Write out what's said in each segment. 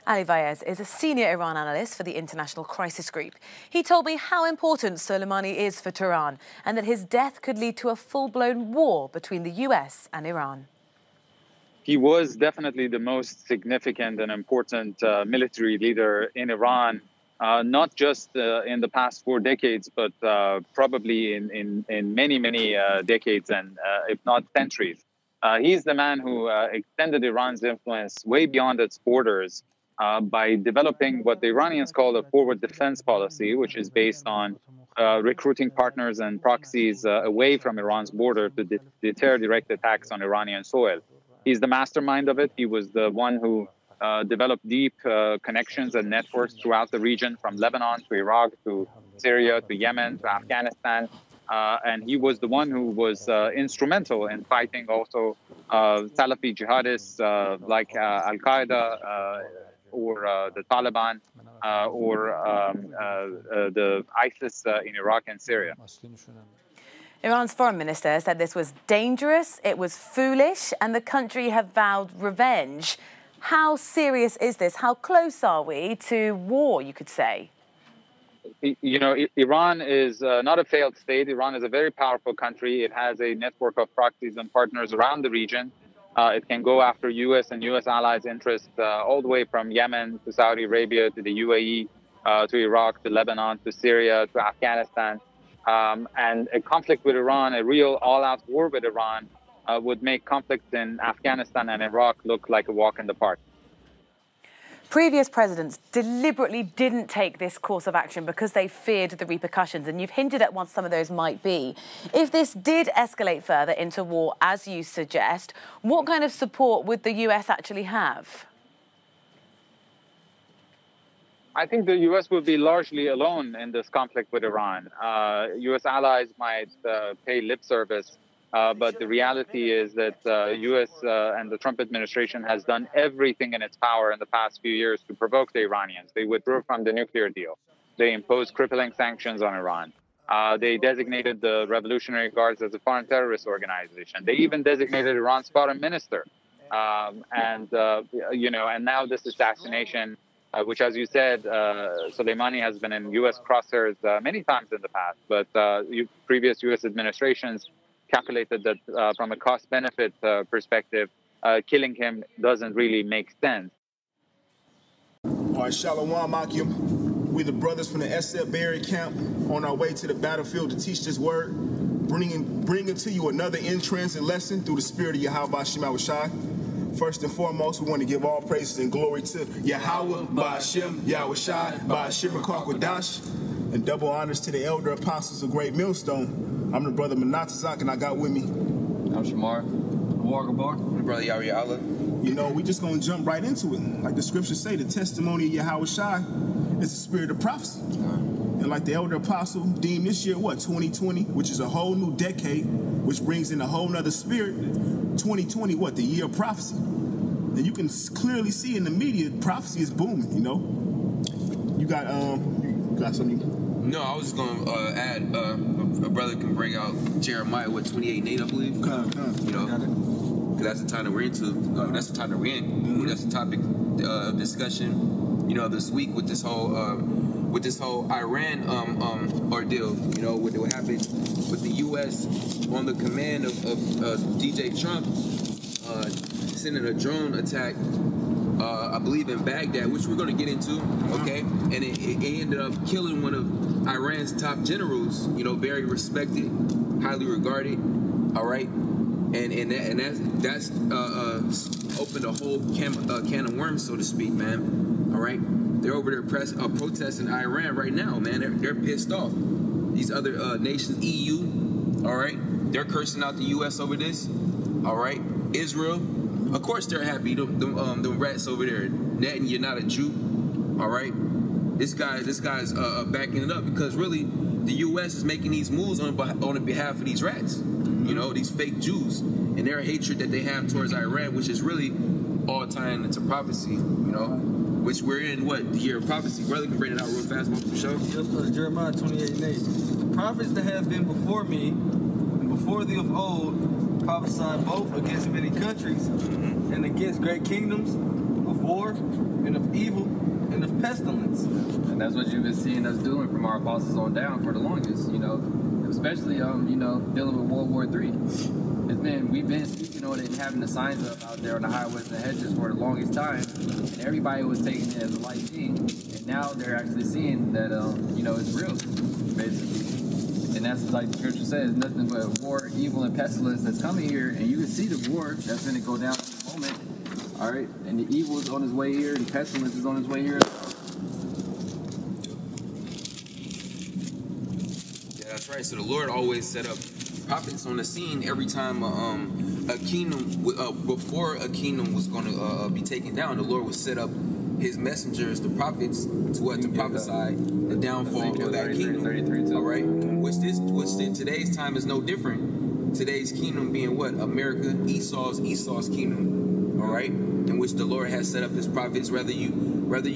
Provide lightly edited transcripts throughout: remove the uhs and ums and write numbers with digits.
Ali Vaez is a senior Iran analyst for the International Crisis Group. He told me how important Soleimani is for Tehran and that his death could lead to a full-blown war between the US and Iran. He was definitely the most significant and important military leader in Iran, not just in the past 4 decades, but probably in many, many decades and if not centuries. He's the man who extended Iran's influence way beyond its borders by developing what the Iranians call a forward defense policy, which is based on recruiting partners and proxies away from Iran's border to deter direct attacks on Iranian soil. He's the mastermind of it. He was the one who developed deep connections and networks throughout the region, from Lebanon to Iraq to Syria to Yemen to Afghanistan. And he was the one who was instrumental in fighting also Salafi jihadists like Al-Qaeda or the Taliban or the ISIS in Iraq and Syria. Iran's foreign minister said this was dangerous, it was foolish, and the country have vowed revenge. How serious is this? How close are we to war, you could say? You know, Iran is not a failed state. Iran is a very powerful country. It has a network of proxies and partners around the region. It can go after U.S. and U.S. allies' interests all the way from Yemen to Saudi Arabia to the UAE, to Iraq, to Lebanon, to Syria, to Afghanistan. And a conflict with Iran, a real all-out war with Iran, would make conflicts in Afghanistan and Iraq look like a walk in the park. Previous presidents deliberately didn't take this course of action because they feared the repercussions, and you've hinted at what some of those might be. If this did escalate further into war, as you suggest, what kind of support would the US actually have? I think the U.S. will be largely alone in this conflict with Iran. U.S. allies might pay lip service, but the reality is that U.S. And the Trump administration has done everything in its power in the past few years to provoke the Iranians. They withdrew from the nuclear deal. They imposed crippling sanctions on Iran. They designated the Revolutionary Guards as a foreign terrorist organization. They even designated Iran's foreign minister. And now this assassination, which, as you said, Soleimani has been in U.S. crosshairs many times in the past, but previous U.S. administrations calculated that from a cost-benefit perspective, killing him doesn't really make sense. All right, Shalom Akim. We the brothers from the Escalation camp on our way to the battlefield to teach this word, bringing to you another in-transit lesson through the spirit of Yahweh Shema Shai. First and foremost, we want to give all praises and glory to Yahweh, Ba'ashem, Yahweh Shai, Ba'ashem Kodash, and double honors to the elder apostles of Great Millstone. I'm the brother Manatazak, and I got with me. I'm Shamar. Wargabar. My brother Yari Allah. You know, we just going to jump right into it. Like the scriptures say, the testimony of Yahweh Shai is the spirit of prophecy. And like the elder apostle deemed this year, 2020, which is a whole new decade, which brings in a whole nother spirit. 2020, the year of prophecy. And you can clearly see in the media, prophecy is booming, you know? You got something? No, I was just going to add, a brother can bring out Jeremiah, 28:8, I believe. You know, because that's the time that we're into. That's the time that we're in. Mm-hmm. That's the topic of discussion, you know, this week with this whole Iran ordeal. You know, what happened with the U.S. on the command of DJ Trump sending a drone attack, I believe in Baghdad, which we're going to get into, okay? And it ended up killing one of Iran's top generals, you know, very respected, highly regarded, all right? And that's opened a whole can of worms, so to speak, man, all right? They're over there protesting Iran right now, man. They're pissed off. These other nations, EU, all right? They're cursing out the U.S. over this, all right? Israel, of course they're happy. The rats over there, Netanyahu, you're not a Jew, all right? This guy's backing it up because really the U.S. is making these moves on the behalf of these rats, you know, these fake Jews, and their hatred that they have towards Iran, which is really all tying into prophecy, you know, which we're in, the year of prophecy. Brother can bring it out real fast, for sure. Jeremiah 28:8. The prophets that have been before me and before thee of old prophesied both against many countries and against great kingdoms, of war and of evil and of pestilence. And that's what you've been seeing us doing from our apostles on down for the longest, you know, especially, you know, dealing with World War III. We've been speaking on it and having the signs up out there on the highways and hedges for the longest time, and everybody was taking it as a light thing, and now they're actually seeing that, you know, it's real, basically. And that's like the scripture says, nothing but war, evil, and pestilence that's coming here, and you can see the war that's going to go down in a moment, all right? And the evil is on his way here, and pestilence is on his way here. Yeah, that's right. So the Lord always set up prophets on the scene every time a kingdom, before a kingdom was going to be taken down. The Lord would set up his messengers, the prophets, to prophesy the downfall of that kingdom. All right, which in today's time is no different. Today's kingdom being what? America, Esau's kingdom. All right, in which the Lord has set up his prophets, whether you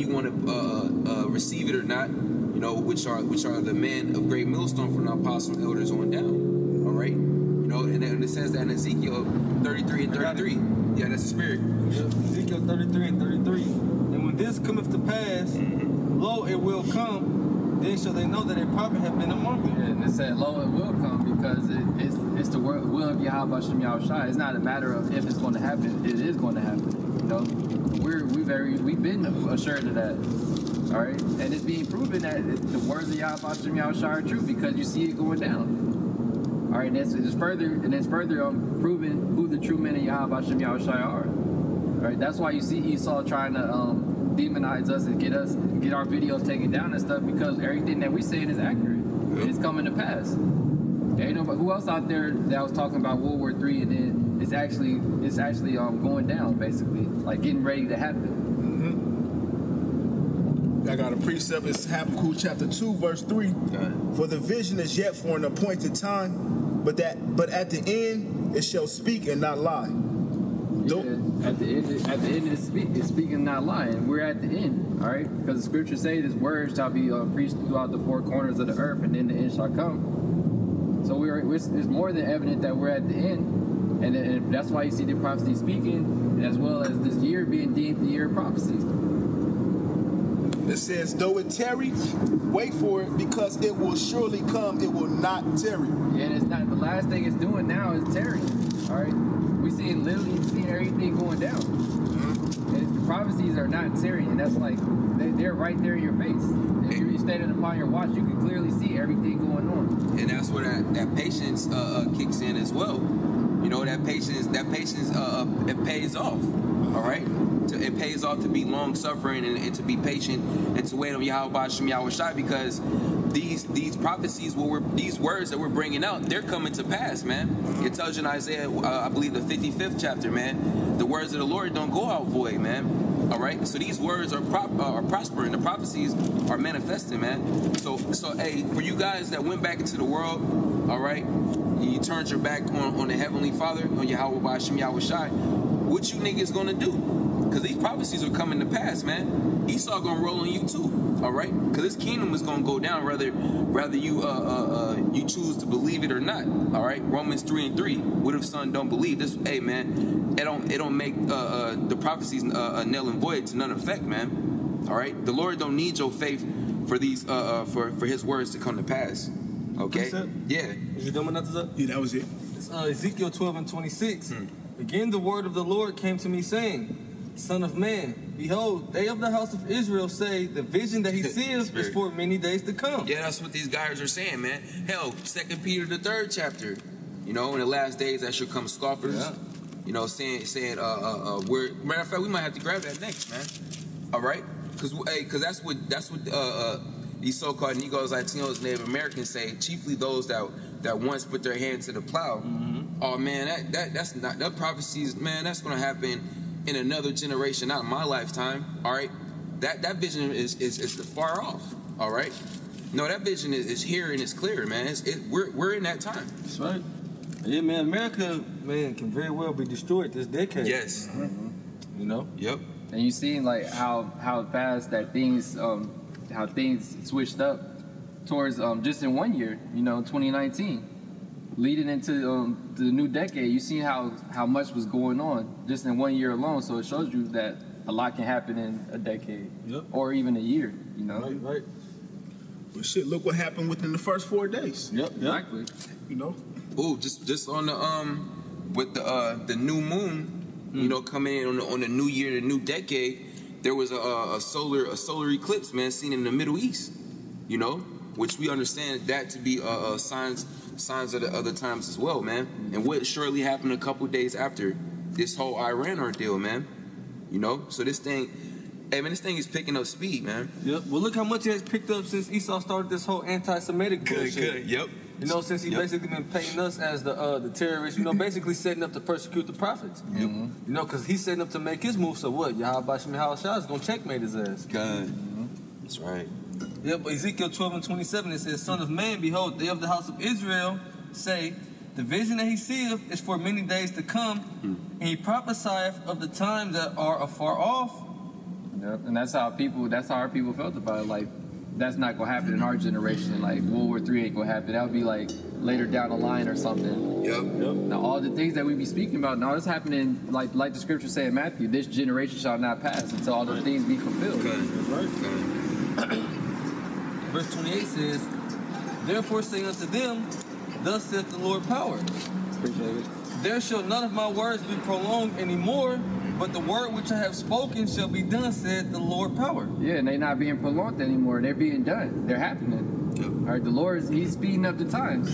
want to receive it or not. You know, which are the men of great millstone from the apostles and elders on down. All right, you know, and it says that in Ezekiel 33 and 33. Yeah, that's the spirit. Yep. Ezekiel 33 and 33. And when this cometh to pass, lo, it will come. Then shall they know that a prophet have been among them. Yeah, and it said, lo, it will come, because it's the will of Yahweh Shem Yahushai. It's not a matter of if it's going to happen. It is going to happen. You know, we've been assured of that. All right, and it's being proven that the words of Yahweh Shem Yahushai are true because you see it going down. All right, and it's further proving who the true men of Yahweh Shem Yahushai are. All right, that's why you see Esau trying to demonize us and get our videos taken down and stuff, because everything that we saying is accurate. And it's coming to pass. Yeah, you know, but who else out there that was talking about World War III and then it's actually going down, basically, like getting ready to happen. I got a precept. It's Habakkuk chapter 2, verse 3. For the vision is yet for an appointed time, but at the end it shall speak and not lie. Yeah, at the end it's speaking and not lying. We're at the end, all right? Because the scriptures say this word shall be preached throughout the four corners of the earth, and then the end shall come. So it's more than evident that we're at the end, and that's why you see the prophecy speaking, as well as this year being deemed the year of prophecies. It says, though it tarry, wait for it, because it will surely come. It will not tarry. Yeah, and it's not. The last thing it's doing now is tarrying. All right, we seeing everything going down. And the prophecies are not tarrying. That's like they're right there in your face. If you're standing upon your watch, you can clearly see everything going on. And that's where that patience kicks in as well. You know, that patience it pays off. All right. It pays off to be long suffering and to be patient and to wait on Yahweh Shem Yahushai, because these prophecies, these words that we're bringing out, they're coming to pass, man. It tells you in Isaiah, I believe the 55th chapter, man, the words of the Lord don't go out void, man. All right, so these words are prospering. The prophecies are manifesting, man. So hey, for you guys that went back into the world, all right, you turned your back on the Heavenly Father, on Yahweh Shem Yahushai, what you niggas gonna do? Because these prophecies are coming to pass, man. Esau gonna roll on you too, all right? Because this kingdom is gonna go down, whether you choose to believe it or not, all right? Romans 3 and 3. What if son don't believe this? Hey, man, it don't make the prophecies null and void to none effect, man. All right? The Lord don't need your faith for these for His words to come to pass. Okay? Yeah. Is it done with nothing up? Yeah, that was it. It's Ezekiel 12 and 26. Again, the word of the Lord came to me, saying, Son of man, behold, they of the house of Israel say the vision that he seeth is for many days to come. Yeah, that's what these guys are saying, man. Hell, 2 Peter the 3rd chapter. You know, in the last days that should come scoffers. Yeah. You know, saying matter of fact, we might have to grab that next, man. All right, because that's what these so-called Negroes, Latinos, Native Americans say. Chiefly those that once put their hand to the plow. Oh man, that's not that prophecies, man. That's gonna happen in another generation, not in my lifetime. All right, that vision is far off. All right, no, that vision is here and it's clear, man. We're in that time. That's right. Yeah, man. America, man, can very well be destroyed this decade. Yes. You know. Yep. And you seen like how fast that things switched up towards just in 1 year. You know, 2019. Leading into the new decade, you see how much was going on just in 1 year alone. So it shows you that a lot can happen in a decade, Yep. or even a year. You know, Right. But shit, look what happened within the first 4 days. Yep. exactly. You know? Oh, just on the with the new moon, you know, coming in on the new year, the new decade, there was a solar eclipse, man, seen in the Middle East. You know, which we understand that to be signs of the other times as well, man. And what surely happened a couple days after this whole Iran ordeal, man. You know, so this thing, hey man, this thing is picking up speed, man. Yep. Well, look how much it has picked up since Esau started this whole anti-Semitic bullshit. Yep. You know, since he basically been painting us as the terrorists, you know, basically setting up to persecute the prophets. Yep. You know, because he's setting up to make his move. So what? Yahweh Shem Yahushua is going to checkmate his ass. God. That's right. Yeah, but Ezekiel 12:27, it says, Son of man, behold, they of the house of Israel say, the vision that he seeth is for many days to come, and he prophesieth of the times that are afar off. Yep. And that's how our people felt about it. Like, that's not gonna happen in our generation. Like, World War III ain't gonna happen. That would be like later down the line or something. Yep. Now, all the things that we be speaking about, now it's happening, like the scriptures say in Matthew, this generation shall not pass until all those things be fulfilled. Verse 28 says, therefore say unto them, thus saith the Lord power. Appreciate it. There shall none of my words be prolonged anymore, but the word which I have spoken shall be done, said the Lord power. Yeah, and they're not being prolonged anymore. They're being done. They're happening. Yep. All right, the Lord, he's speeding up the times.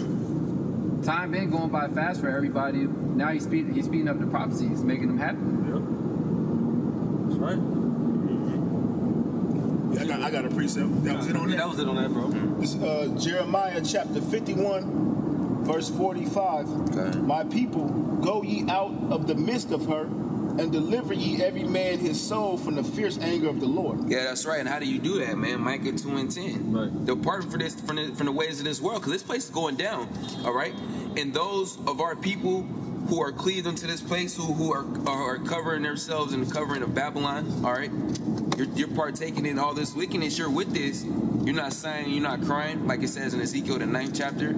Time been going by fast for everybody. Now he's speeding up the prophecies, making them happen. That's right. I got a precept. That was it on Yeah, that? that was it on that, bro. This, Jeremiah chapter 51, verse 45. Okay. My people, go ye out of the midst of her, and deliver ye every man his soul from the fierce anger of the Lord. Yeah, that's right. And how do you do that, man? Micah 2:10. Right. Depart from the ways of this world, because this place is going down. All right. And those of our people who are cleaved unto this place, who are covering themselves in the covering of Babylon. All right. You're partaking in all this wickedness. You're with this. You're not sighing. You're not crying, like it says in Ezekiel the 9th chapter.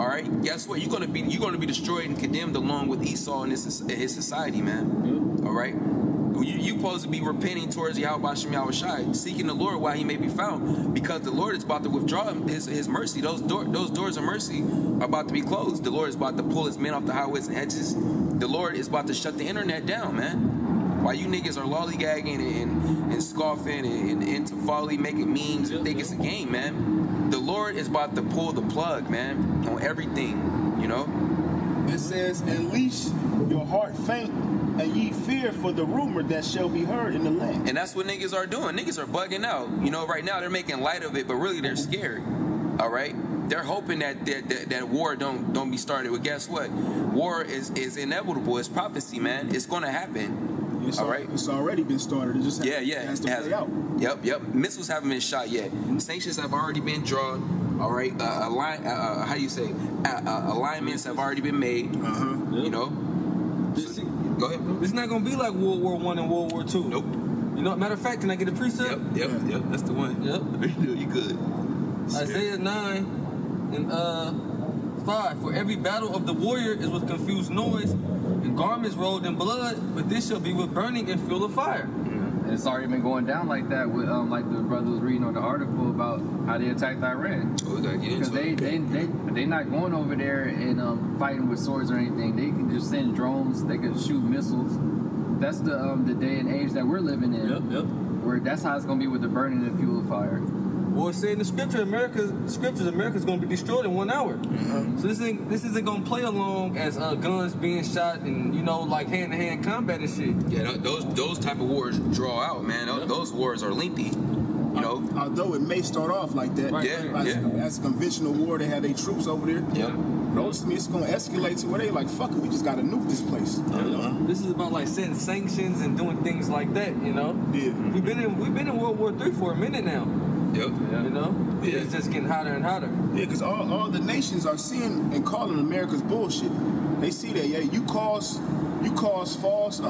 All right. Guess what? You're gonna be destroyed and condemned along with Esau and his society, man. All right. You supposed to be repenting towards Yahweh Shem Yahushua, seeking the Lord while he may be found, because the Lord is about to withdraw his mercy. Those doors of mercy are about to be closed. The Lord is about to pull his men off the highways and hedges. The Lord is about to shut the internet down, man. While you niggas are lollygagging and scoffing and into folly, making memes and think it's a game, man. The Lord is about to pull the plug, man, on everything, you know? It says, and least your heart faint, and ye fear for the rumor that shall be heard in the land. And that's what niggas are doing. Niggas are bugging out. You know, right now they're making light of it, but really they're scared. All right? They're hoping that war don't be started. But guess what? War is inevitable. It's prophecy, man. It's going to happen. All right? It's already been started. It just has to play out. Yep. Missiles haven't been shot yet. Sanctions have already been drawn. All right? How do you say? Alignments have already been made. You know? Go ahead, bro. It's not going to be like World War I and World War II. Nope. You know, matter of fact, can I get a precept? Yep. That's the one. Yep. You good. Isaiah 9 and 5. For every battle of the warrior is with confused noise, and garments rolled in blood, but this shall be with burning and fuel of fire. And it's already been going down like that with like the brother was reading on the article about how they attacked Iran. Oh, we gotta get into Because they not going over there and fighting with swords or anything. They can just send drones. They can shoot missiles. That's the day and age that we're living in. Yep. Where that's how it's gonna be with the burning and fuel of fire. Well, it's saying in the scriptures, America's going to be destroyed in 1 hour. So this isn't going to play along as guns being shot and, you know, like hand-to-hand combat and shit. Yeah, those type of wars draw out, man. Those wars are lengthy, you know. Although it may start off like that. Right. As a conventional war, they have their troops over there. Yep. Notice it's going to escalate to where they like, fuck it, we just got to nuke this place. This is about like setting sanctions and doing things like that, you know. Yeah. We've been in World War III for a minute now. Yep. You know. Yeah. It's just getting hotter and hotter. Yeah, because all the nations are seeing and calling America's bullshit. They see that, you cause false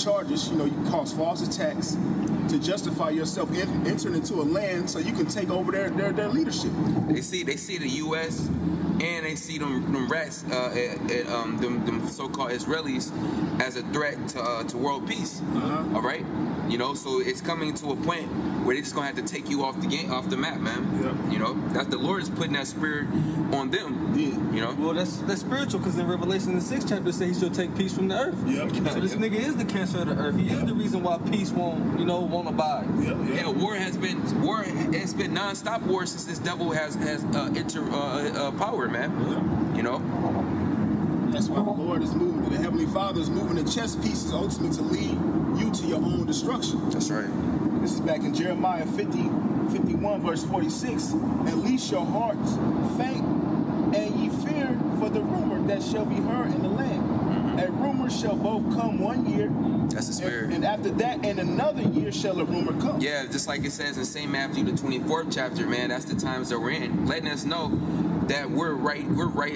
charges, you cause false attacks to justify yourself entering into a land so you can take over their leadership. They see the U.S. and they see them rats, them so-called Israelis, as a threat to world peace. All right. You know, so it's coming to a point where they're just gonna have to take you off the map, man. Yeah. You know, that the Lord is putting that spirit on them. Yeah. You know. Well, that's spiritual, because in Revelation the 6th chapter it says he shall take peace from the earth. Yeah. So this nigga is the cancer of the earth. He is the reason why peace won't abide. Yeah, war has been non-stop war since this devil has power, man. Yeah. You know. That's why the Lord is moving. The Heavenly Father is moving the chess pieces ultimately to lead you to your own destruction. That's right. This is back in Jeremiah 51, verse 46. At least your hearts faint, and ye fear for the rumor that shall be heard in the land. A rumor shall both come 1 year. That's the spirit. And after that, in another year shall a rumor come. Yeah, just like it says in St. Matthew, the 24th chapter, man. That's the times that we're in, letting us know that we're right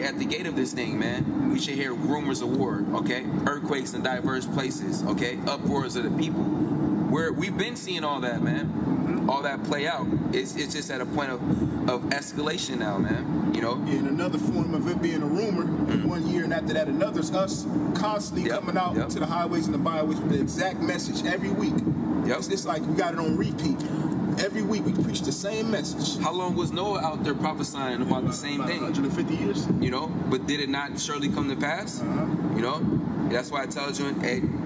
at the gate of this thing, man. We should hear rumors of war, okay? Earthquakes in diverse places, okay? Uproars of the people. We've been seeing all that, man. All that play out. It's just at a point of escalation now, man. You know? Yeah, and another form of it being a rumor in 1 year, and after that another's us constantly coming out to the highways and the byways with the exact message every week. It's like we got it on repeat. Every week we preach the same message. How long was Noah out there prophesying about the same thing? 150 years. You know, but did it not surely come to pass? You know, that's why it tells you,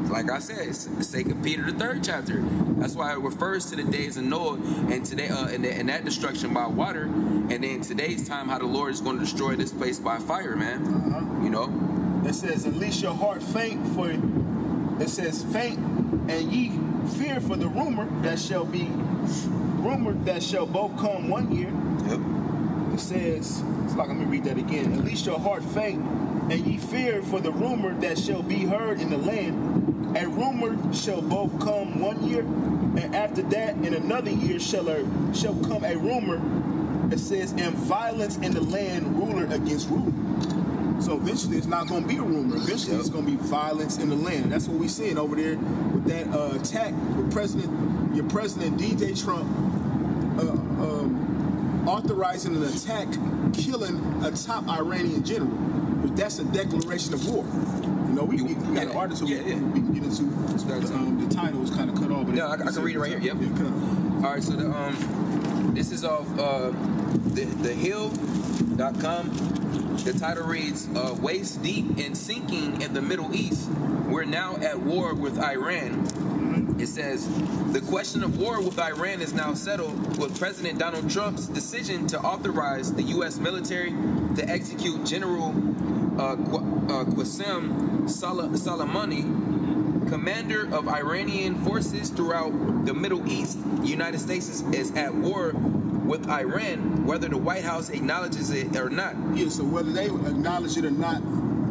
like I said, it's the sake of Peter, the 3rd chapter. That's why it refers to the days of Noah and today, and that destruction by water, and then today's time how the Lord is going to destroy this place by fire, man. You know, it says, "At least your heart faint for." It says, "Faint, and ye fear for the rumor that shall both come 1 year." It says, it's like, let me read that again. "At least your heart faint, and ye fear for the rumor that shall be heard in the land. A rumor shall both come 1 year, and after that, in another year shall come a rumor." It says, "And violence in the land, ruler against ruler." So eventually it's not going to be a rumor. Eventually it's going to be violence in the land. That's what we're seeing over there with that attack with your president DJ Trump authorizing an attack, killing a top Iranian general. But that's a declaration of war. You know, we got an article we can get into. The title was kind of cut off. But I can read it right here. All right, so this is off thehill.com. The title reads, "Waist deep in sinking in the Middle East. We're now at war with Iran." It says, "The question of war with Iran is now settled with President Donald Trump's decision to authorize the U.S. military to execute General Qasem Soleimani, commander of Iranian forces throughout the Middle East. The United States is at war with Iran, whether the White House acknowledges it or not." Yeah, so whether they acknowledge it or not,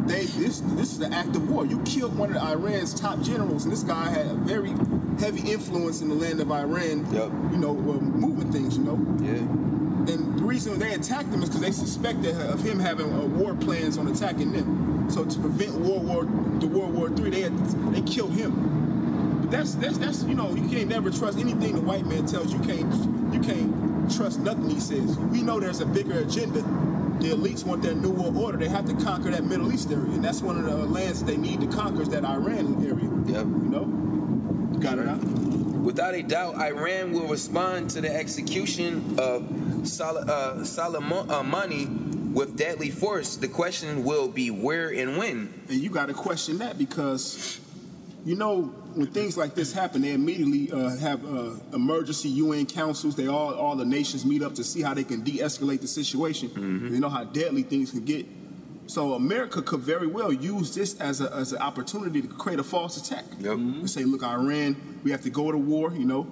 this is an act of war. You killed one of Iran's top generals, and this guy had a very heavy influence in the land of Iran. You know, moving things. You know. Yeah. And the reason they attacked him is because they suspected of him having war plans on attacking them. So to prevent World War III, they killed him. But that's you know, you can't never trust anything the white man tells you. You can't trust nothing he says. We know there's a bigger agenda. The elites want their new world order. They have to conquer that Middle East area, and that's one of the lands that they need to conquer is that Iran area. You know, got it out. Without a doubt, Iran will respond to the execution of Soleimani with deadly force. The question will be where and when. And you got to question that because, you know, when things like this happen, they immediately have emergency UN councils. They all the nations meet up to see how they can de-escalate the situation. You know how deadly things can get. So America could very well use this as an opportunity to create a false attack. And say, look, Iran, we have to go to war. You know,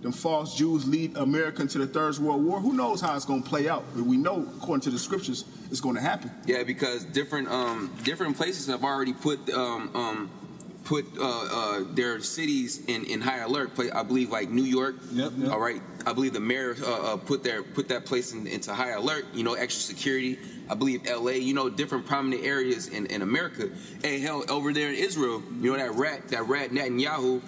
them false Jews lead America into the Third World War. Who knows how it's going to play out? But we know, according to the scriptures, it's going to happen. Yeah, because different places have already put their cities in high alert. I believe like New York. All right. I believe the mayor put that place into high alert. You know, extra security. I believe LA. You know, different prominent areas in America. And hell, over there in Israel, you know that rat Netanyahu.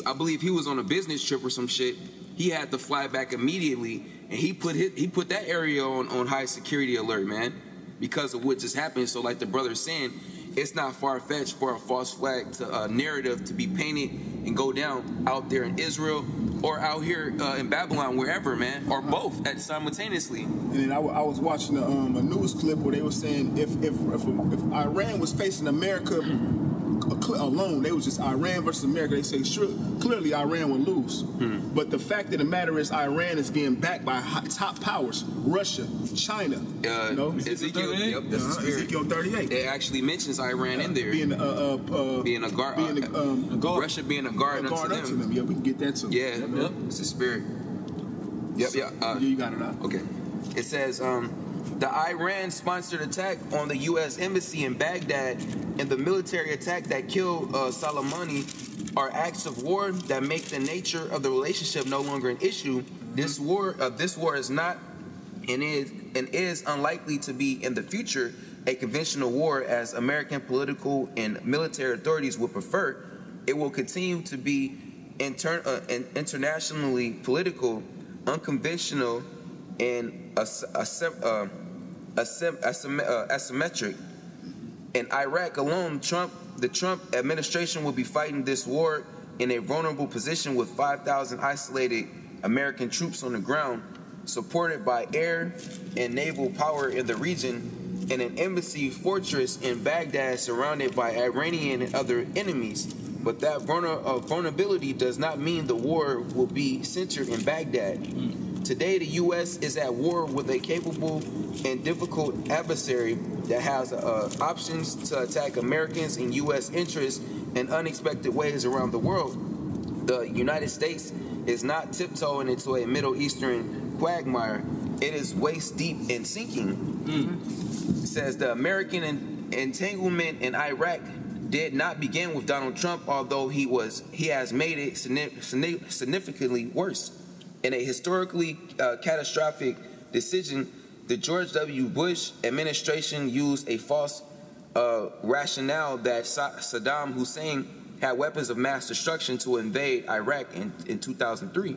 I believe he was on a business trip or some shit. He had to fly back immediately, and he put that area on high security alert, man, because of what just happened. So, like the brother's saying, it's not far-fetched for a false flag narrative to be painted and go down out there in Israel or out here in Babylon, wherever, man, or both simultaneously. And then I was watching a news clip where they were saying if Iran was facing America alone, they was just Iran versus America, they say sure, clearly Iran would lose. But the fact of the matter is Iran is being backed by top powers, Russia, China. Ezekiel, yep, that's the spirit. Ezekiel 38. It actually mentions Iran in there. Being a guard. Russia being a guard unto them. Yeah, we can get that too. Yeah, yep. It's the spirit. Yep, yeah, you got it out. Okay. It says, the Iran-sponsored attack on the U.S. Embassy in Baghdad and the military attack that killed Soleimani are acts of war that make the nature of the relationship no longer an issue. This war is not and is unlikely to be in the future a conventional war as American political and military authorities would prefer. It will continue to be internationally political, unconventional, and asymmetric. In Iraq alone, the Trump administration will be fighting this war in a vulnerable position with 5,000 isolated American troops on the ground, supported by air and naval power in the region, and an embassy fortress in Baghdad surrounded by Iranian and other enemies. But that vulnerability does not mean the war will be centered in Baghdad. Today, the U.S. is at war with a capable and difficult adversary that has options to attack Americans and U.S. interests in unexpected ways around the world. The United States is not tiptoeing into a Middle Eastern quagmire. It is waist deep and sinking. It says the American entanglement in Iraq did not begin with Donald Trump, although he has made it significantly worse. In a historically catastrophic decision, the George W. Bush administration used a false rationale that Saddam Hussein had weapons of mass destruction to invade Iraq in 2003.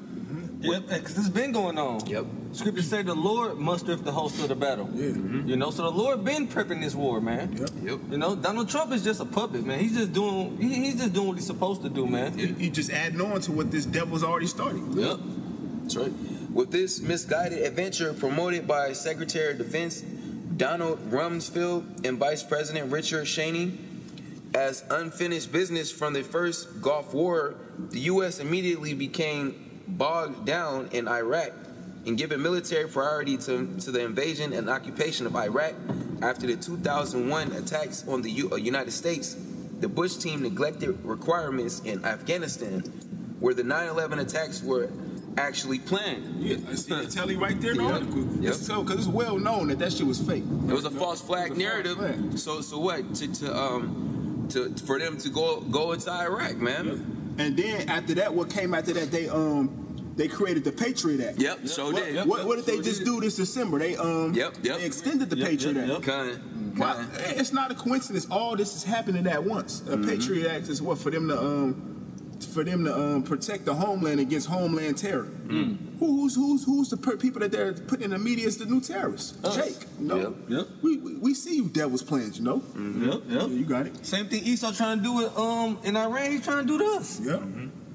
Yep, because it's been going on. Yep. Scripture say the Lord mustereth the host of the battle. Yeah. You know, so the Lord been prepping this war, man. Yep. You know, Donald Trump is just a puppet, man. He's just doing what he's supposed to do, man. He just adding on to what this devil's already started. Yep. That's right. With this misguided adventure promoted by Secretary of Defense Donald Rumsfeld and Vice President Richard Cheney as unfinished business from the first Gulf War, the U.S. immediately became bogged down in Iraq and given military priority to the invasion and occupation of Iraq. After the 2001 attacks on the United States, the Bush team neglected requirements in Afghanistan, where the 9/11 attacks were actually planned. Yeah, I see the telly right there in the article. Yep. Because it's well known that shit was fake. It was a false flag narrative. So what? For them to go into Iraq, man. Yep. And then after that, what came after that? They created the Patriot Act. Yep, so did. What did they just do this December? They they extended the Patriot Act. It's not a coincidence. All this is happening at once. The Patriot Act is what for them to protect the homeland against homeland terror. Who's the people that they're putting in the media as the new terrorists? Jake, you know? Yep. We see you devil's plans, you know? Yep. Yeah, you got it. Same thing Esau trying to do with in Iran. He's trying to do to us. Yep.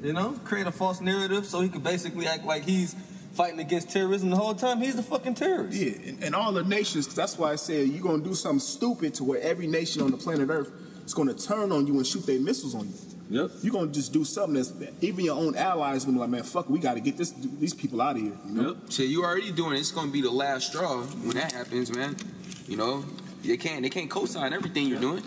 You know, create a false narrative so he could basically act like he's fighting against terrorism the whole time. He's the fucking terrorist. Yeah, and all the nations. That's why I said you're gonna do something stupid to where every nation on the planet Earth is gonna turn on you and shoot their missiles on you. Yep. You're gonna just do something that's even your own allies gonna be like, man, fuck, we gotta get these people out of here. You know? Yep. Shit, you already doing it. It's gonna be the last straw when that happens, man. You know, they can't co-sign everything you're doing.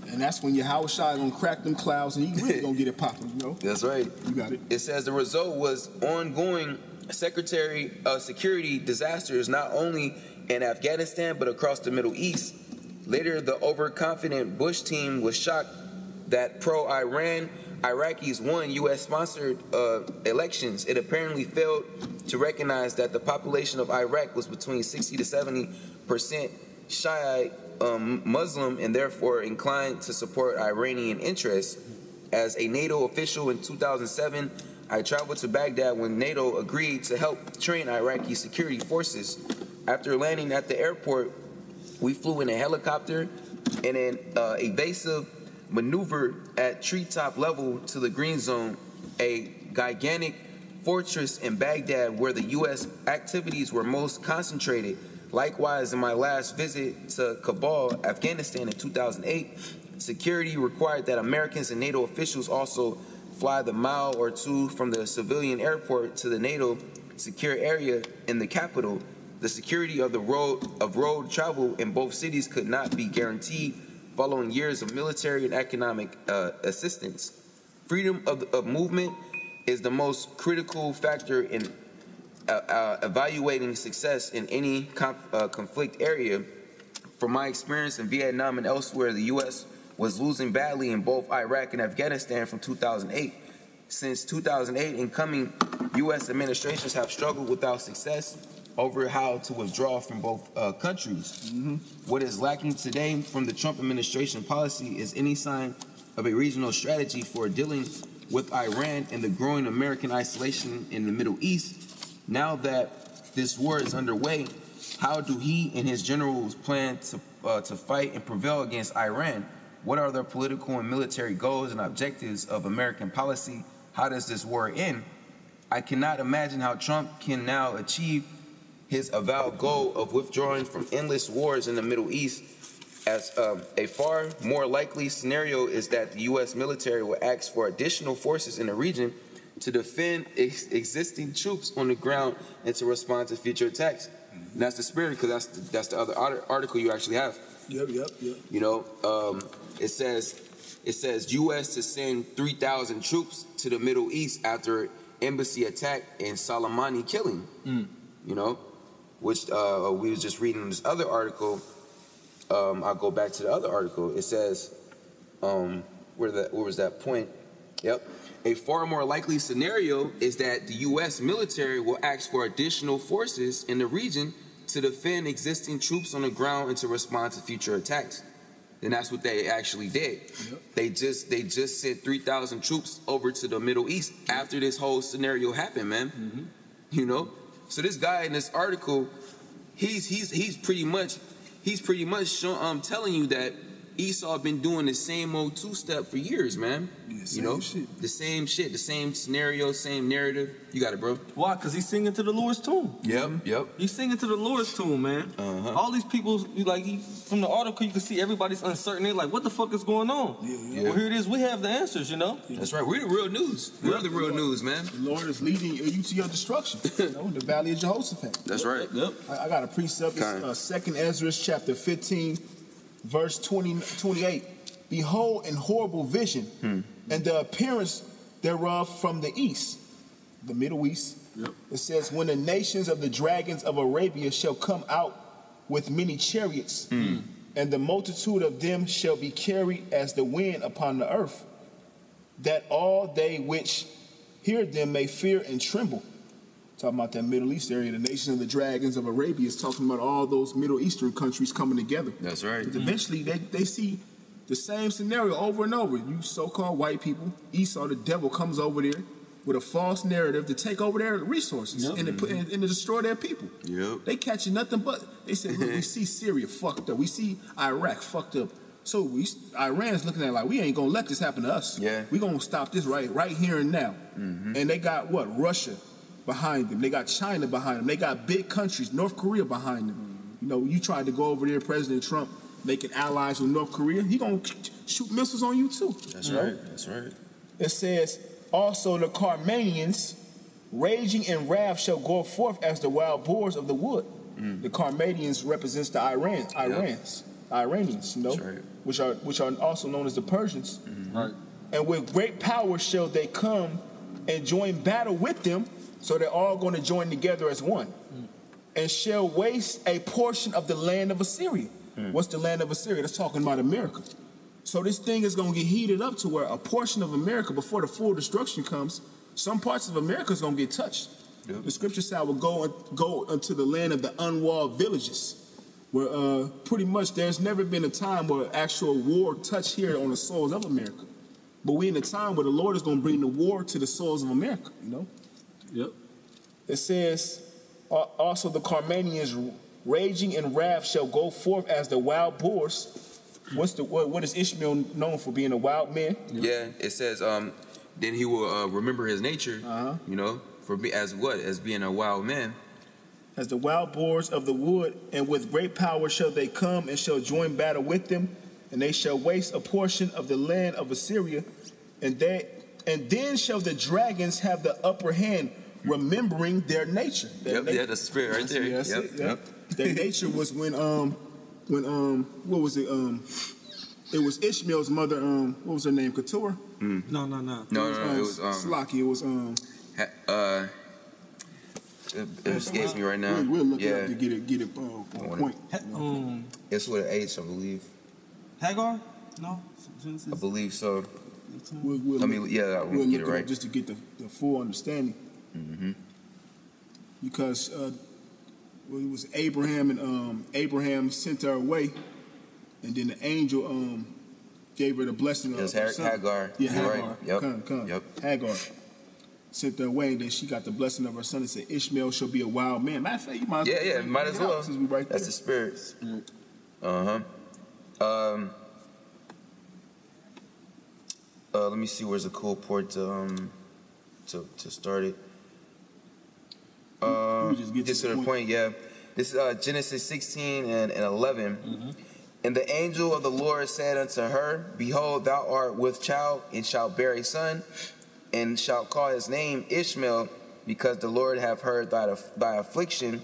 And that's when your house shot gonna crack them clouds and you really gonna get it popping, you know? That's right. You got it. It says the result was ongoing security disasters not only in Afghanistan but across the Middle East. Later, the overconfident Bush team was shocked that pro-Iran Iraqis won U.S.-sponsored elections. It apparently failed to recognize that the population of Iraq was between 60 to 70% Shiite Muslim and therefore inclined to support Iranian interests. As a NATO official in 2007, I traveled to Baghdad when NATO agreed to help train Iraqi security forces. After landing at the airport, we flew in a helicopter in an evasive maneuver at treetop level to the green zone a gigantic fortress in Baghdad where the U.S. activities were most concentrated. Likewise, in my last visit to Kabul, Afghanistan in 2008, security required that Americans and NATO officials also fly the mile or two from the civilian airport to the NATO secure area in the capital. The security of the road travel in both cities could not be guaranteed following years of military and economic assistance. Freedom of movement is the most critical factor in evaluating success in any conflict area. From my experience in Vietnam and elsewhere, the U.S. was losing badly in both Iraq and Afghanistan from 2008. Since 2008, incoming U.S. administrations have struggled without success over how to withdraw from both countries. What is lacking today from the Trump administration policy is any sign of a regional strategy for dealing with Iran and the growing American isolation in the Middle East. Now that this war is underway, how do he and his generals plan to fight and prevail against Iran? What are their political and military goals and objectives of American policy? How does this war end? I cannot imagine how Trump can now achieve his avowed goal of withdrawing from endless wars in the Middle East, as a far more likely scenario is that the U.S. military will ask for additional forces in the region to defend existing troops on the ground and to respond to future attacks. And that's the spirit, because that's the other article you actually have. Yep. You know, it says U.S. to send 3,000 troops to the Middle East after embassy attack and Soleimani killing. You know, which we was just reading this other article. I'll go back to the other article. It says, where was that point? Yep. A far more likely scenario is that the U.S. military will ask for additional forces in the region to defend existing troops on the ground and to respond to future attacks. And that's what they actually did. Yep. They just sent 3,000 troops over to the Middle East after this whole scenario happened, man. You know, so this guy in this article, he's pretty much telling you that Esau been doing the same old two-step for years, man. Yeah, you know, the same shit, the same scenario, same narrative. You got it, bro. Why? Because he's singing to the Lord's tune. Yep. He's singing to the Lord's tune, man. All these people, from the article, you can see everybody's uncertain. They're like, what the fuck is going on? Yeah. Well, here it is. We have the answers, you know? That's right. We're the real news. We're the real news, man. The Lord is leading you to your destruction. You know, in the valley of Jehoshaphat. That's right. Yep. I got a precept. It's 2nd Ezra chapter 15, verse 28. Behold, in horrible vision, and the appearance thereof from the east, the Middle East. Yep. It says, when the nations of the dragons of Arabia shall come out with many chariots, and the multitude of them shall be carried as the wind upon the earth, that all they which hear them may fear and tremble. Talking about that Middle East area, the nation of the dragons of Arabia is talking about all those Middle Eastern countries coming together. That's right. But eventually they see the same scenario over and over. You so-called white people, Esau, the devil, comes over there with a false narrative to take over their resources and to destroy their people. Yep. They catching nothing but. They said, look, we see Syria fucked up. We see Iraq fucked up. So Iran's looking at it like, we ain't going to let this happen to us. Yeah. We're going to stop this right here and now. And they got what? Russia behind them. They got China behind them. They got big countries, North Korea behind them. You know, you tried to go over there, President Trump, making allies with North Korea, he gonna shoot missiles on you too. That's right. That's right. It says, also the Carmanians, raging in wrath, shall go forth as the wild boars of the wood. The Carmanians represents the Iranians, you know, which are also known as the Persians. Right. And with great power shall they come and join battle with them, so they're all going to join together as one, and shall waste a portion of the land of Assyria. What's the land of Assyria? That's talking about America. So this thing is going to get heated up to where a portion of America, before the full destruction comes, some parts of America is going to get touched. Yep. The scripture said, I will go unto the land of the unwalled villages, where pretty much there's never been a time where actual war touched here on the soils of America. But we're in a time where the Lord is going to bring the war to the soils of America, you know? Yep. It says, also the Carmanians, raging in wrath, shall go forth as the wild boars. What is Ishmael known for, being a wild man? Yeah, it says, then he will remember his nature, you know, as being a wild man. As the wild boars of the wood, and with great power shall they come and shall join battle with them, and they shall waste a portion of the land of Assyria, and then shall the dragons have the upper hand, remembering their nature. Yeah, that's the spirit right there. Yep. Their nature was when what was it? It was Ishmael's mother. What was her name? Keturah? No. It was Slaki. It was It escapes me right now. We'll look it up to get it on point. It's with an H, I believe. Hagar? No? Genesis? I believe so. We'll get it right. Just to get the full understanding. Because it was Abraham, and Abraham sent her away, and then the angel gave her the blessing of her son. Hagar. Yeah, Hagar. Right. Yep. Yep. Hagar sent her away, and then she got the blessing of her son and said, Ishmael shall be a wild man. Matter of fact, you might might as well. Since we right there. That's the spirit. Let me see where's a cool port to start it. Just get to the point, yeah. This is Genesis 16 and 11. And the angel of the Lord said unto her, Behold, thou art with child, and shalt bear a son, and shalt call his name Ishmael, because the Lord hath heard thy affliction.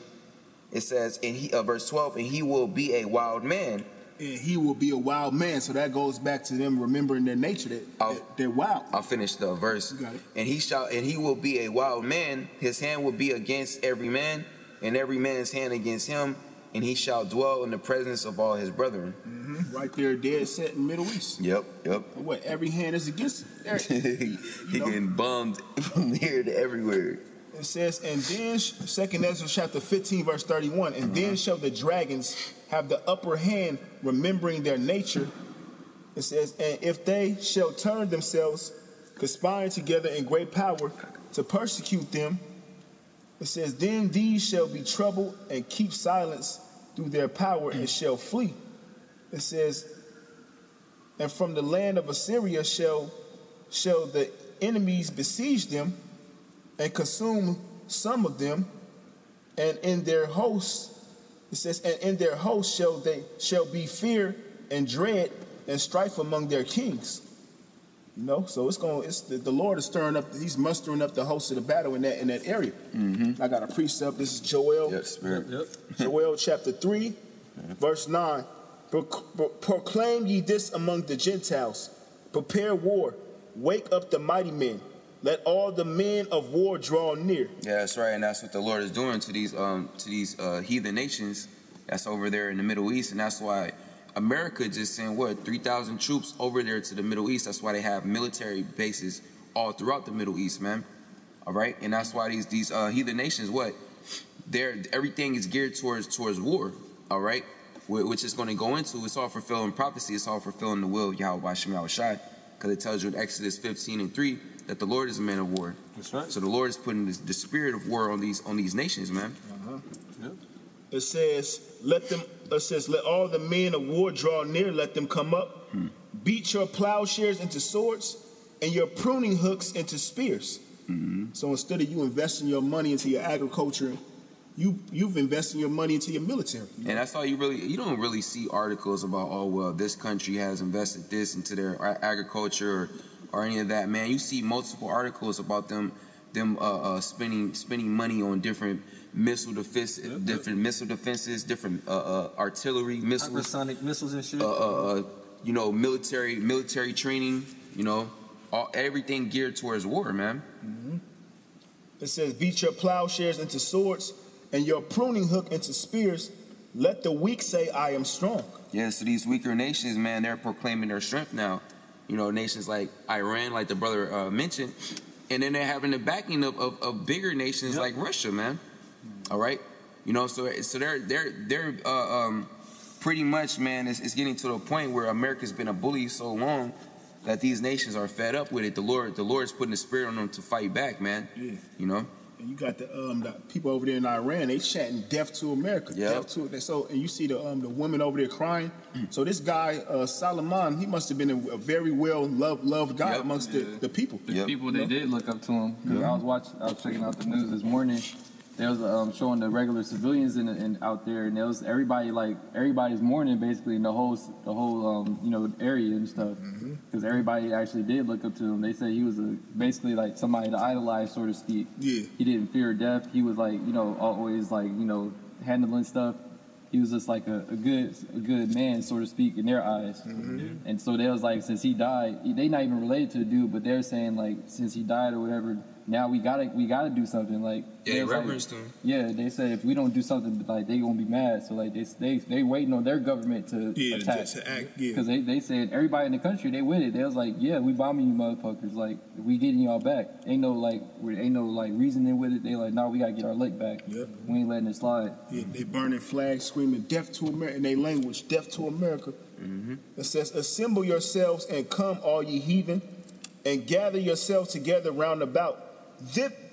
It says in verse 12, and he will be a wild man. And he will be a wild man. So that goes back to them remembering their nature, that they're wild. I'll finish the verse. You got it. And he will be a wild man. His hand will be against every man, and every man's hand against him, and he shall dwell in the presence of all his brethren. Right there, dead set in the Middle East. Yep. What? Every hand is against him. He getting bummed from here to everywhere. It says, and then 2 Ezra chapter 15 verse 31, and then shall the dragons have the upper hand, remembering their nature. It says, and if they shall turn themselves, conspiring together in great power to persecute them, it says, then these shall be troubled and keep silence through their power and shall flee. It says, and from the land of Assyria shall the enemies besiege them and consume some of them, and in their hosts, it says, and in their hosts shall be fear and dread and strife among their kings. You know, so the Lord is stirring up. He's mustering up the hosts of the battle in that area. I got a precept. This is Joel. Yes, Joel chapter 3, verse 9. Proclaim ye this among the Gentiles. Prepare war. Wake up the mighty men. Let all the men of war draw near. Yeah, that's right, and that's what the Lord is doing to these heathen nations that's over there in the Middle East, and that's why America just sent 3,000 troops over there to the Middle East. That's why they have military bases all throughout the Middle East, man. All right, and that's why these heathen nations, everything is geared towards war. All right, which is going to go into, it's all fulfilling prophecy. It's all fulfilling the will of Yahweh Shem Yahushai, because it tells you in Exodus 15 and 3 that the Lord is a man of war. That's right. So the Lord is putting the spirit of war on these nations, man. It says, let all the men of war draw near, let them come up. Beat your plowshares into swords and your pruning hooks into spears. So instead of you investing your money into your agriculture, you've invested your money into your military. And that's all you don't really see articles about, oh, well, this country has invested this into their agriculture or any of that, man. You see multiple articles about them spending money on different missile defenses, different artillery missiles, hypersonic missiles and shit. Military training. Everything geared towards war, man. It says, beat your plowshares into swords and your pruning hook into spears. Let the weak say, I am strong. Yeah, so these weaker nations, man, they're proclaiming their strength now. Nations like Iran, like the brother mentioned, and then they're having the backing of bigger nations like Russia, man. All right, so they're pretty much, man. It's getting to the point where America's been a bully so long that these nations are fed up with it. The Lord's putting the spirit on them to fight back, man. And you got the people over there in Iran, they chatting death to America. Yep. Death to, so, and you see the women over there crying. So this guy, Soleimani, he must have been a very well loved guy amongst the people. The people, they did look up to him. Because I was checking out the news this morning. They was showing the regular civilians in out there, and there was everybody's mourning basically in the whole area and stuff. Because everybody actually did look up to him. They said he was basically like somebody to idolize, so to speak. Yeah. He didn't fear death. He was always handling stuff. He was just like a good man, so to speak, in their eyes. And so they was like, since he died, they not even related to the dude, but they're saying like, since he died or whatever, now we gotta do something. Like, reverence to him. Yeah, they said if we don't do something, like they gonna be mad. So like they waiting on their government to attack. To act. Yeah. Because they said everybody in the country, they with it. They was like, yeah, we bombing you motherfuckers. Like, we getting y'all back. Ain't no reasoning with it. They like, no, we gotta get our lick back. Yep. We ain't letting it slide. Yeah, they burning flags, screaming death to America in their language, death to America. It says, assemble yourselves and come, all ye heathen, and gather yourselves together round about.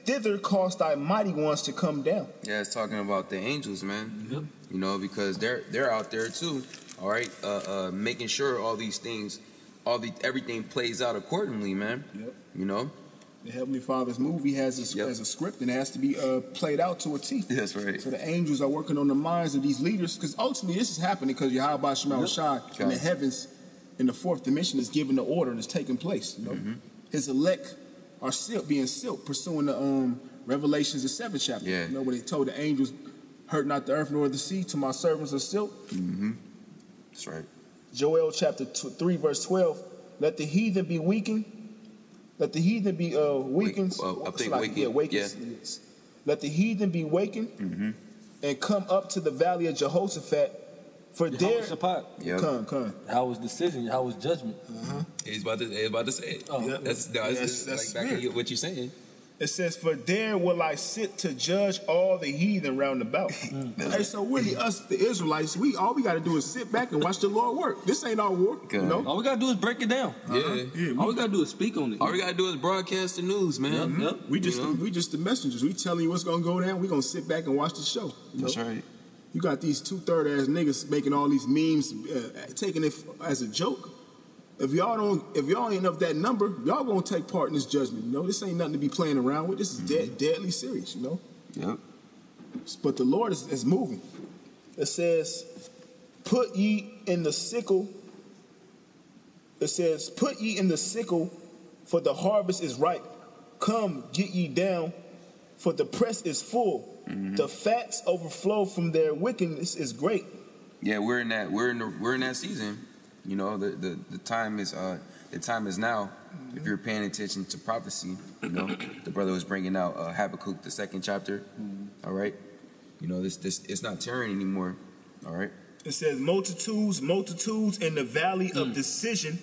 Thither cause thy mighty ones to come down. Yeah, it's talking about the angels, man. You know, because they're out there too. All right, making sure all these things, everything plays out accordingly, man. You know, the Heavenly Father's movie has a script and it has to be played out to a T. That's right. So the angels are working on the minds of these leaders, because ultimately this is happening because Yahweh Shema Shai in the heavens, in the fourth dimension, is giving the order and it's taking place. You know, his elect are being sealed, pursuing the Revelations, the 7th chapter. Yeah. You know, when they told the angels, hurt not the earth nor the sea, till my servants are sealed. That's right. Joel chapter 3, verse 12. Let the heathen be weakened. Let the heathen be weakened. Yes. Let the heathen be wakened and come up to the valley of Jehoshaphat. For there, come. How was decision? How was judgment? He's about to say it. That's like back at what you're saying. It says, for there will I sit to judge all the heathen round about. Hey, so really, us, the Israelites, all we got to do is sit back and watch the Lord work. This ain't our war. You know? All we got to do is break it down. All we got to do is speak on it. All we got to do is broadcast the news, man. We just the messengers. We telling you what's going to go down. We going to sit back and watch the show. That's right. You got these 2/3 ass niggas making all these memes, taking it as a joke. If y'all ain't of that number, y'all gonna take part in this judgment. You know, this ain't nothing to be playing around with. This is deadly serious. You know. Yep. But the Lord is moving. It says, "Put ye in the sickle." It says, "Put ye in the sickle, for the harvest is ripe. Come, get ye down, for the press is full. The fats overflow from their wickedness is great." Yeah, we're in that season. You know, the time is now. If you're paying attention to prophecy, you know, the brother was bringing out Habakkuk, the 2nd chapter. All right, you know, this it's not tearing anymore. All right. It says, multitudes in the valley of decision,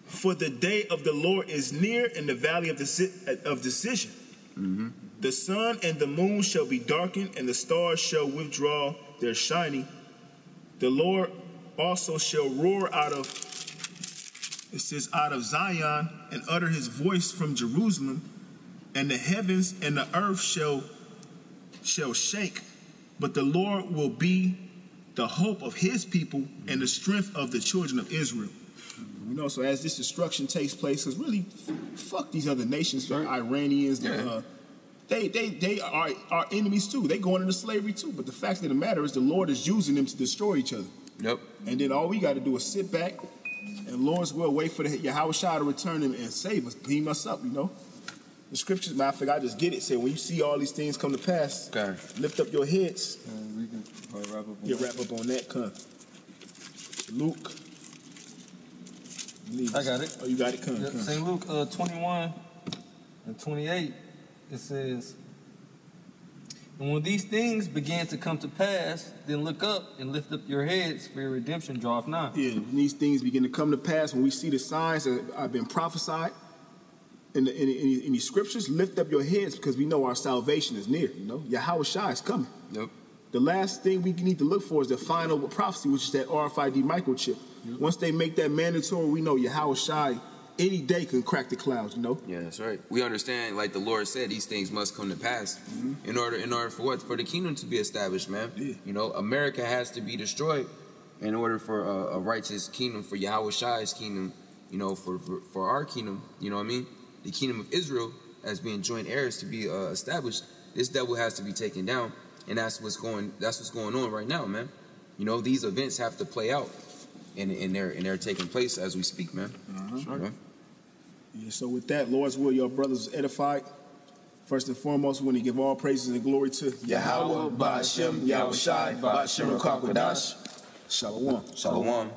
for the day of the Lord is near in the valley of decision. The sun and the moon shall be darkened, and the stars shall withdraw their shining. The Lord also shall roar out of Zion, and utter his voice from Jerusalem, and the heavens and the earth shall shake. But the Lord will be the hope of his people and the strength of the children of Israel. You know, so as this destruction takes place, because really, fuck these other nations, Iranians, they are our enemies too. They going into slavery too. But the fact of the matter is the Lord is using them to destroy each other. Yep. And then all we got to do is sit back and Lord's will wait for the Yahweh Shai to return and save us, beam us up, you know. The scriptures, matter of fact, I just get it. Say, when you see all these things come to pass, lift up your heads. We can wrap up on that, come. Luke. I got it. Oh, you got it, come. St. Luke 21 and 28, it says, "And when these things began to come to pass, then look up and lift up your heads, for your redemption draweth nigh." Yeah, when these things begin to come to pass, when we see the signs that have been prophesied in the scriptures, lift up your heads, because we know our salvation is near. You know, Yahweh Shai is coming. Yep. The last thing we need to look for is the final prophecy, which is that RFID microchip. Yep. Once they make that mandatory, we know Yahweh Shai any day can crack the clouds, you know? Yeah, that's right. We understand, like the Lord said, these things must come to pass in order for what? For the kingdom to be established, man. Yeah. You know, America has to be destroyed in order for a righteous kingdom, for Yahweh Shai's kingdom, you know, for our kingdom, you know what I mean? The kingdom of Israel as being joint heirs to be established. This devil has to be taken down, and that's what's going on right now, man. You know, these events have to play out, and they're taking place as we speak, man. Uh-huh. Right. Yeah, so with that, Lord's will, your brothers is edified. First and foremost, we want to give all praises and glory to Yahweh, Ba'ashem, Yahweh Shai, Ba'ashem, Kakwadash. Shalom. Shalom.